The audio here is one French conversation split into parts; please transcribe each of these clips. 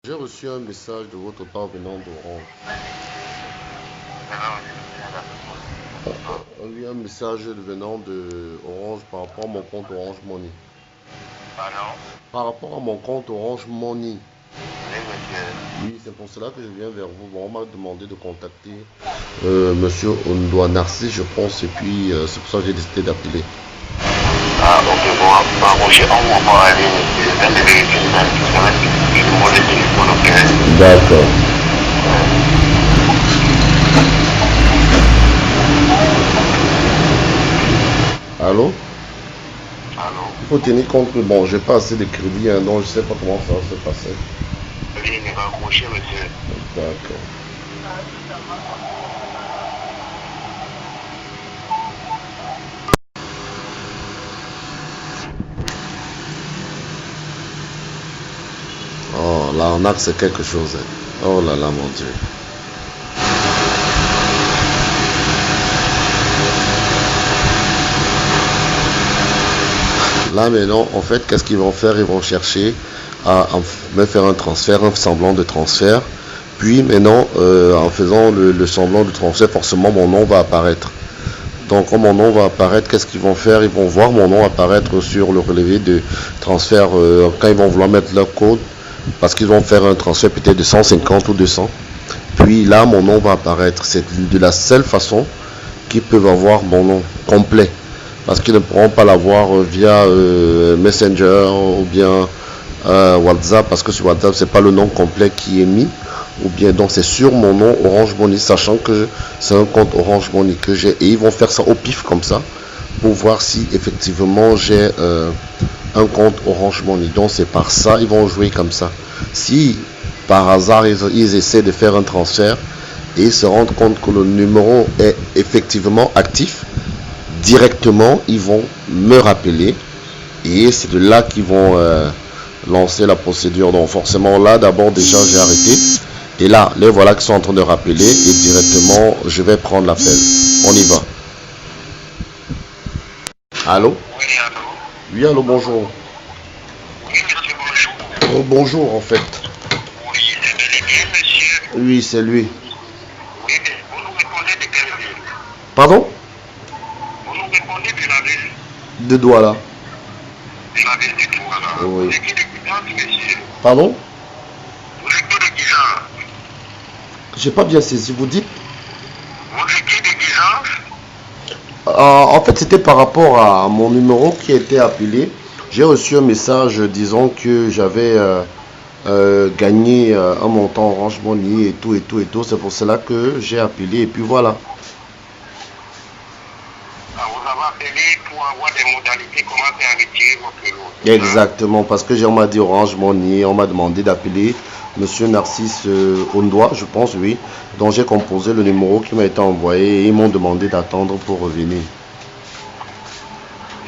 J'ai reçu un message de votre part venant d'Orange. Oui, un message venant de Orange par rapport à mon compte Orange Money. Pardon? Par rapport à mon compte Orange Money. Oui, monsieur. Oui, c'est pour cela que je viens vers vous. Bon, on m'a demandé de contacter Monsieur Ondoa Narcisse, je pense, et puis c'est pour ça que j'ai décidé d'appeler. Ah, ok, bon, j'ai un moment à aller, monsieur. Je viens de vérifier le numéro de téléphone, ok? D'accord. Allô? Allô? Il faut tenir compte que bon, j'ai pas assez de crédit, hein, donc je sais pas comment ça va se passer. Veuillez me raccrocher, monsieur. D'accord. Oh, l'arnaque, c'est quelque chose, hein. Oh là là, mon Dieu. Là maintenant, en fait, qu'est-ce qu'ils vont faire? Ils vont chercher à me faire un transfert, un semblant de transfert. Puis maintenant, en faisant le semblant de transfert, forcément mon nom va apparaître. Donc quand mon nom va apparaître, qu'est-ce qu'ils vont faire? Ils vont voir mon nom apparaître sur le relevé de transfert quand ils vont vouloir mettre leur code. Parce qu'ils vont faire un transfert peut-être de 150 ou 200. Puis là, mon nom va apparaître. C'est de la seule façon qu'ils peuvent avoir mon nom complet. Parce qu'ils ne pourront pas l'avoir via Messenger ou bien WhatsApp, parce que sur WhatsApp, c'est pas le nom complet qui est mis. Ou bien donc c'est sur mon nom Orange Money, sachant que c'est un compte Orange Money que j'ai. Et ils vont faire ça au pif comme ça, pour voir si effectivement j'ai un compte Orange Money. Donc c'est par ça, ils vont jouer comme ça. Si par hasard ils essaient de faire un transfert et ils se rendent compte que le numéro est effectivement actif, directement ils vont me rappeler et c'est de là qu'ils vont lancer la procédure. Donc forcément là d'abord déjà j'ai arrêté et là les voilà qui sont en train de rappeler et directement je vais prendre l'appel. On y va. Allô? Oui, allô? Oui, allô, bonjour. Oui, monsieur, bonjour. Oh, bonjour en fait. Oui, c'est bel et bien, monsieur. Oui, c'est lui. Oui, mais vous nous répondez de quelle ville? Pardon? Vous nous répondez de la ville? De Douala. De la ville de Douala. Oui. Vous êtes qui de Guidance, monsieur? Pardon? Vous êtes qui de Guidance? J'ai pas bien saisi, vous dites? Vous êtes qui de Guidance? En fait, c'était par rapport à mon numéro qui a été appelé. J'ai reçu un message disant que j'avais gagné un montant Orange Money et tout et tout et tout. C'est pour cela que j'ai appelé et puis voilà. Ah, vous avez appelé pour avoir des modalités, comment faire retirer votre lot. C'est ça? Exactement, parce que on m'a dit Orange Money, on m'a demandé d'appeler Monsieur Narcisse Ondoa, je pense, oui. Donc j'ai composé le numéro qui m'a été envoyé et ils m'ont demandé d'attendre pour revenir.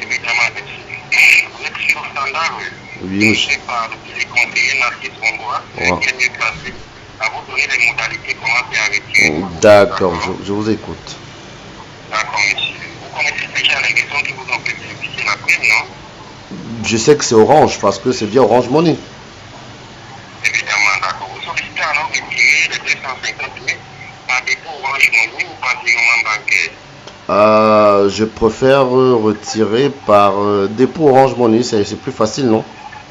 Évidemment, monsieur. Vous êtes sur le standard, oui. Oui, monsieur. C'est par le téléconseiller Narcisse Ondoa, Ouais. qui est mieux placé à vous donner les modalités, comment faire retirer votre lot. D'accord, je vous écoute. D'accord, monsieur. Vous connaissez déjà les raisons qui vous ont fait bénéficier la prime, non? Je sais que c'est Orange parce que c'est bien Orange Money. Évidemment, d'accord. Vous sollicitez alors retirer les 250 000 par dépôt Orange Money ou par virement bancaire? Je préfère retirer par dépôt Orange Money, c'est plus facile, non?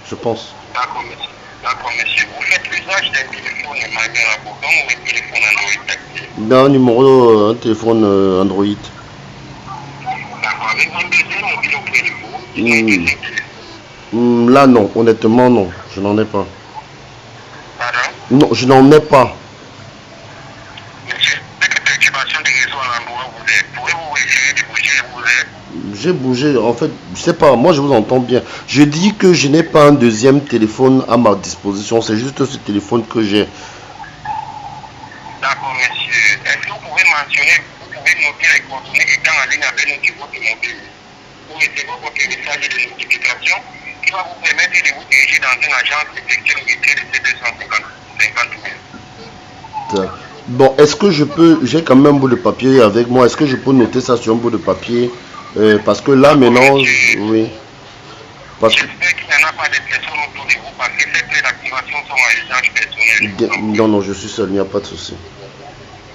Je pense. D'accord, monsieur. D'accord, monsieur. Vous faites l'usage d'un téléphone manuel à bouton ou un téléphone Android tactile? D'un numéro, un téléphone Android. D'accord. Avec un deuxième mobile auprès de vous, disons un deuxième téléphone. Là, non. Honnêtement, non. Je n'en ai pas. Pardon? Non, je n'en ai pas. Monsieur, cette perturbation du réseau à l'endroit où vous êtes, pourrez-vous essayer de bouger où vous êtes? J'ai bougé. En fait, je sais pas. Moi, je vous entends bien. Je dis que je n'ai pas un deuxième téléphone à ma disposition. C'est juste ce téléphone que j'ai. D'accord, monsieur. Est-ce que vous pouvez mentionner, vous pouvez noter les coordonnées étant en ligne avec nous sur votre mobile pour recevoir votre message de notification qui va vous permettre de vous diriger dans une agence effectuer le retrait de ces 250 000. Bon, est-ce que je peux, j'ai quand même un bout de papier avec moi, est-ce que je peux noter ça sur un bout de papier? Parce que là maintenant, oui. Parce que, J'espère qu'il n'y en a pas de personnes autour de vous parce que cette activation façon à usage personnel. Non, non, je suis seul, il n'y a pas de souci.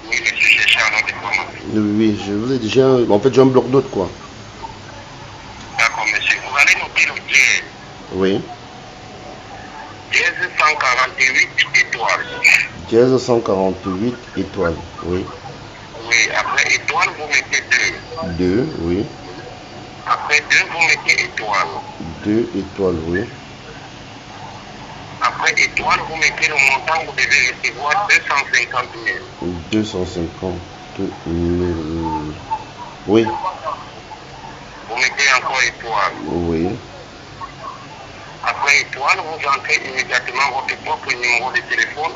Oui, monsieur, cherchez un nom de commande. Oui, je vous ai déjà... En fait, j'ai un bloc-notes, quoi. D'accord, monsieur. Vous allez noter le dièse. Oui. Dièse 148 étoiles. Dièse 148 étoiles, oui. Oui, après étoile, vous mettez 2. 2, oui. Après 2, vous mettez étoile. 2 étoiles, oui. Après étoile, vous mettez le montant, vous devez recevoir 250 000. 250 000. Oui. Vous mettez encore étoile. Oui. Après étoile, vous entrez immédiatement votre propre numéro de téléphone.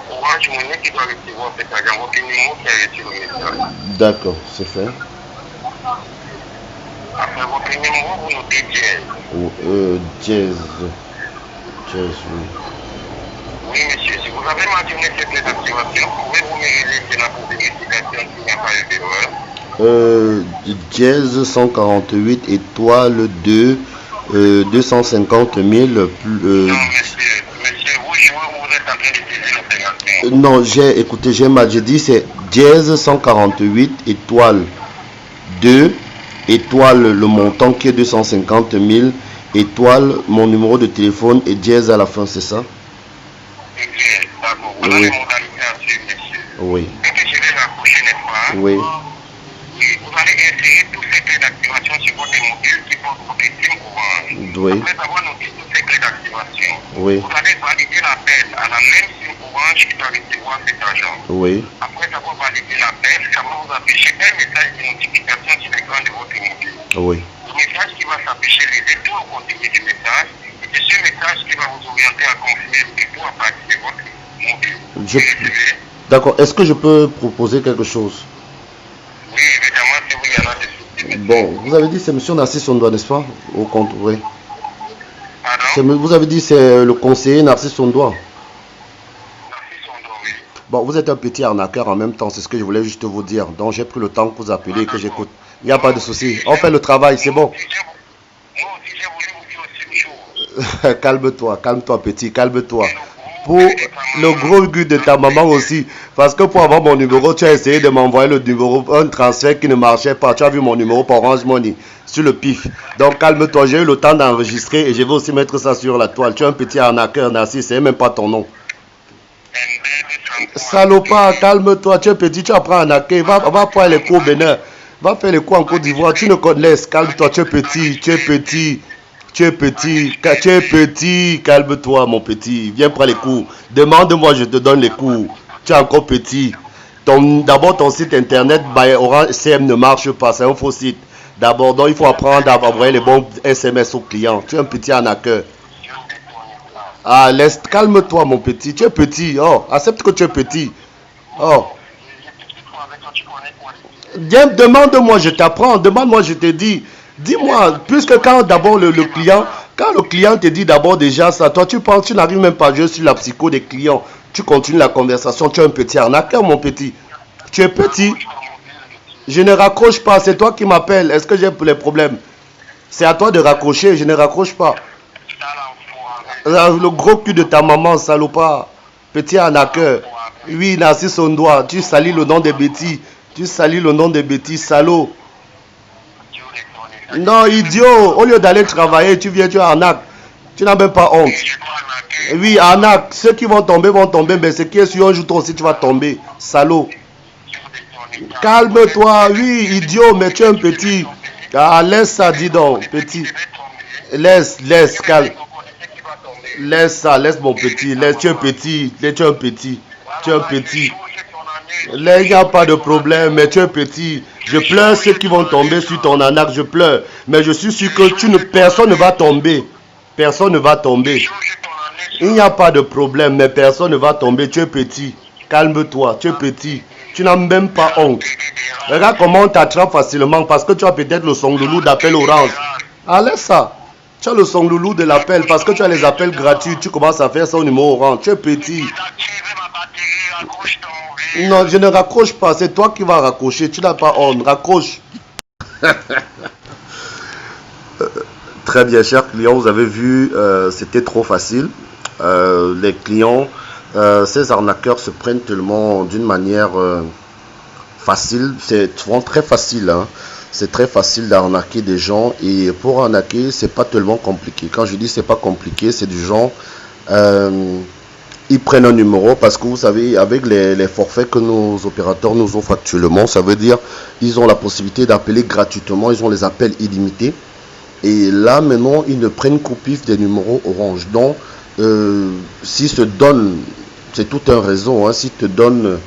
Orange Money qui doit recevoir cet argent. Votre numéro qui a reçu le message. D'accord, c'est fait. Après votre numéro, vous notez dièse. Dièse. Dièse, oui. Oui, monsieur, si vous avez mentionné cette désactivation, pouvez-vous me relayer cela pour vérification s'il n'y a pas eu d'erreur? Dièse 148 étoile 2 250 000 Non, monsieur, vous jouez ou vous êtes en train de saisir l'opération? non, j'ai mal, j'ai dit c'est dièse 148 étoile 2 étoile le montant qui est 250 000 étoile mon numéro de téléphone et dièse à la fin, c'est ça? Et dièse, d'accord. Voilà les modalités à suivre, monsieur. Oui. Dès que je vais raccrocher, n'est-ce pas? Oui. Oui, vous allez insérer tous ces clés d'activation sur votre mobile qui porte votre SIM Orange. Oui. Après avoir noté toutes ces clés d'activation, Oui. vous allez valider l'appel à la même SIM Orange qui doit recevoir cet argent. Oui. Après avoir validé l'appel, ça va vous afficher un message de notification sur l'écran de votre mobile. Oui. Le message qui va s'afficher, lisez tout le contenu du message, et c'est ce message qui va vous orienter à confirmer le dépôt à partir de votre mobile. Je- Vous recevez? D'accord, est-ce que je peux proposer quelque chose? Oui, évidemment, si vous y en a des soucis. Bon, vous avez dit c'est monsieur Narcisse Sondoa, n'est-ce pas? Au compte, oui. Pardon? Vous avez dit c'est le conseiller Narcisse Sondoa. Narcisse Sondoa, oui. Bon, vous êtes un petit arnaqueur en même temps, c'est ce que je voulais juste vous dire. Donc j'ai pris le temps que vous appelez et que j'écoute. Il n'y a pas de souci. On fait le travail, c'est bon. Moi aussi, j'ai voulu vous dire aussi une chose. Calme-toi, calme-toi petit, calme-toi. Pour le gros but de ta maman aussi. Parce que pour avoir mon numéro, tu as essayé de m'envoyer le numéro, un transfert qui ne marchait pas. Tu as vu mon numéro pour Orange Money sur le pif. Donc calme-toi, j'ai eu le temps d'enregistrer et je vais aussi mettre ça sur la toile. Tu es un petit arnaqueur, Narcisse, c'est même pas ton nom. Salopard, calme-toi, tu es petit, tu apprends à arnaquer. Va faire les cours au Bénin. Va faire les cours en Côte d'Ivoire. Tu ne connais, calme-toi, tu es petit, tu es petit. Tu es petit, calme-toi mon petit, viens prendre les cours. Demande-moi, je te donne les cours. Tu es encore petit. D'abord ton site internet Orange CM ne marche pas, c'est un faux site. D'abord, donc il faut apprendre à envoyer les bons SMS aux clients. Tu es un petit arnaqueur. Ah, calme-toi mon petit, tu es petit. Oh, accepte que tu es petit. Oh. Viens, demande-moi, je t'apprends. Demande-moi, je te dis. Dis-moi, puisque quand d'abord le client te dit d'abord déjà ça, toi tu penses, tu n'arrives même pas à jouer sur la psycho des clients. Tu continues la conversation, tu es un petit arnaqueur mon petit. Tu es petit. Je ne raccroche pas, c'est toi qui m'appelles. Est-ce que j'ai les problèmes? C'est à toi de raccrocher, je ne raccroche pas. Le gros cul de ta maman, salopard. Petit arnaqueur. Oui, Narcisse Sondoa, tu salis le nom des bêtises. Tu salis le nom des bêtises, salaud. Non, idiot, au lieu d'aller travailler, tu viens, tu arnaques. Tu n'as même pas honte. Oui, arnaque. Ceux qui vont tomber, mais ce qui est sur un jour, toi aussi, tu vas tomber. Salaud. Calme-toi, oui, idiot, mais tu es un petit. Ah, laisse ça, dis donc, petit. Laisse, calme. Laisse ça, laisse mon petit. Laisse, tu es petit. Tu es un petit. Tu es un petit. Là, il n'y a pas de problème, mais tu es petit. Je pleure ceux qui vont tomber sur ton arnaque, je pleure. Mais je suis sûr que personne ne va tomber. Personne ne va tomber. Il n'y a pas de problème, mais personne ne va tomber. Tu es petit. Calme-toi, tu es petit. Tu n'as même pas honte. Regarde comment on t'attrape facilement parce que tu as peut-être le son loulou d'appel Orange. Allez ça. Tu as le son loulou de l'appel parce que tu as les appels gratuits. Tu commences à faire ça au numéro Orange. Tu es petit. Non, je ne raccroche pas. C'est toi qui vas raccrocher. Tu n'as pas honte. Raccroche. Très bien, chers clients. Vous avez vu, c'était trop facile. les clients, ces arnaqueurs se prennent tellement d'une manière facile, c'est souvent très facile, hein. C'est très facile d'arnaquer des gens, et pour arnaquer, c'est pas tellement compliqué. Quand je dis c'est pas compliqué, c'est du genre, ils prennent un numéro, parce que vous savez, avec les forfaits que nos opérateurs nous offrent actuellement, ça veut dire ils ont la possibilité d'appeler gratuitement, ils ont les appels illimités. Et là, maintenant, ils ne prennent qu'au pif des numéros Orange. Donc, s'ils se donnent, c'est tout un réseau, hein, s'ils te donnent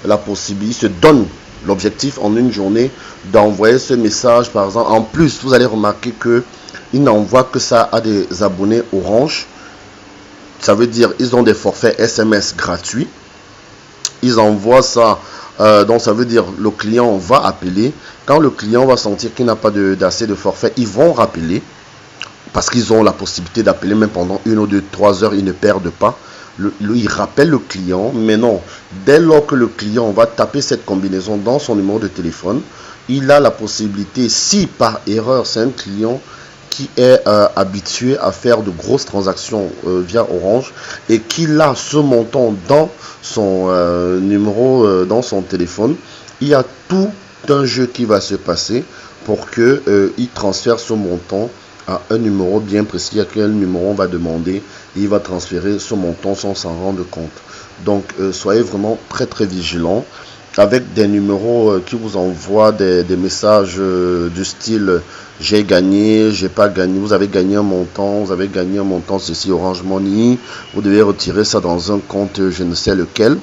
la possibilité, ils se donnent l'objectif en une journée d'envoyer ce message, par exemple. En plus, vous allez remarquer qu'ils n'envoient que ça à des abonnés Orange. Ça veut dire ils ont des forfaits SMS gratuits. Ils envoient ça, donc ça veut dire le client va appeler. Quand le client va sentir qu'il n'a pas d'assez de forfait, ils vont rappeler, parce qu'ils ont la possibilité d'appeler même pendant 1 ou 2, 3 heures, ils ne perdent pas. Ils rappellent le client, mais non, dès lors que le client va taper cette combinaison dans son numéro de téléphone, il a la possibilité, si par erreur c'est un client qui est habitué à faire de grosses transactions via Orange, et qu'il a ce montant dans son numéro, dans son téléphone, il y a tout un jeu qui va se passer pour qu'il transfère ce montant à un numéro bien précis, à quel numéro on va demander, et il va transférer ce montant sans s'en rendre compte. Donc soyez vraiment très très vigilants avec des numéros qui vous envoient des messages du style j'ai gagné, j'ai pas gagné, vous avez gagné un montant, ceci Orange Money, vous devez retirer ça dans un compte je ne sais lequel,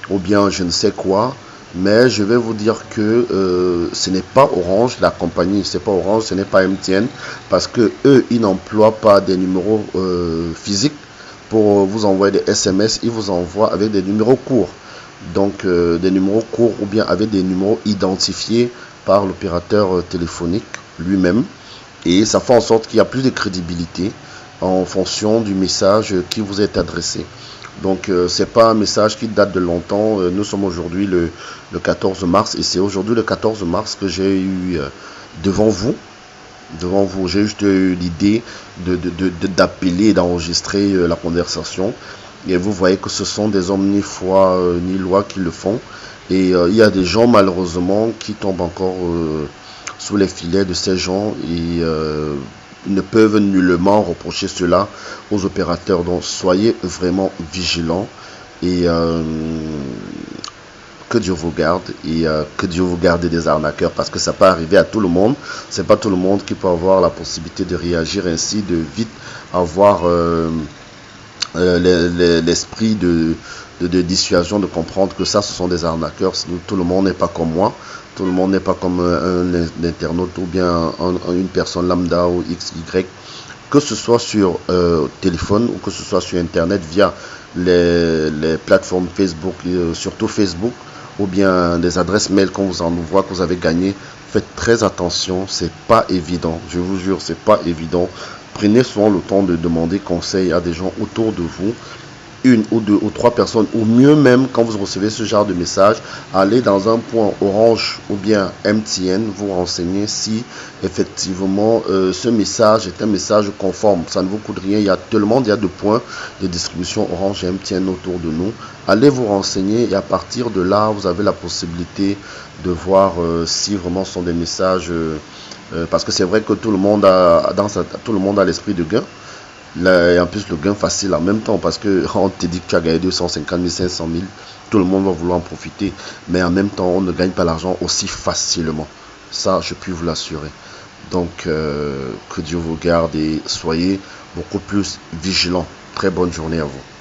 ou bien je ne sais quoi. Mais je vais vous dire que ce n'est pas Orange, la compagnie, c'est pas Orange, ce n'est pas MTN, parce que eux, ils n'emploient pas des numéros physiques pour vous envoyer des SMS, ils vous envoient avec des numéros courts. Donc des numéros courts, ou bien avec des numéros identifiés par l'opérateur téléphonique lui-même. Et ça fait en sorte qu'il y a plus de crédibilité en fonction du message qui vous est adressé. Donc c'est pas un message qui date de longtemps. Nous sommes aujourd'hui le 14 mars, et c'est aujourd'hui le 14 mars que j'ai eu devant vous, j'ai juste eu l'idée d'appeler et d'enregistrer la conversation. Et vous voyez que ce sont des hommes ni foi ni loi qui le font. Et il y a des gens malheureusement qui tombent encore sous les filets de ces gens, et ne peuvent nullement reprocher cela aux opérateurs. Donc soyez vraiment vigilants, et que Dieu vous garde, et que Dieu vous garde des arnaqueurs, parce que ça peut arriver à tout le monde. C'est pas tout le monde qui peut avoir la possibilité de réagir ainsi, de vite avoir l'esprit de dissuasion, de comprendre que ça, ce sont des arnaqueurs. Tout le monde n'est pas comme moi. Tout le monde n'est pas comme un internaute, ou bien une personne lambda ou XY. Que ce soit sur téléphone, ou que ce soit sur Internet via les plateformes Facebook, surtout Facebook, ou bien des adresses mail qu'on vous envoie, que vous avez gagné. Faites très attention, c'est pas évident. Je vous jure, c'est pas évident. Prenez souvent le temps de demander conseil à des gens autour de vous, 1 ou 2 ou 3 personnes, ou mieux même, quand vous recevez ce genre de message, allez dans un point Orange ou bien MTN, vous renseignez si effectivement ce message est un message conforme. Ça ne vous coûte rien, il y a de points de distribution Orange et MTN autour de nous. Allez vous renseigner, et à partir de là, vous avez la possibilité de voir si vraiment ce sont des messages, parce que c'est vrai que tout le monde a l'esprit de gain. Là, et en plus le gain facile en même temps, parce que on te dit que tu as gagné 250 000, 500 000, tout le monde va vouloir en profiter, mais en même temps on ne gagne pas l'argent aussi facilement, ça je puis vous l'assurer. Donc que Dieu vous garde, et soyez beaucoup plus vigilants. Très bonne journée à vous.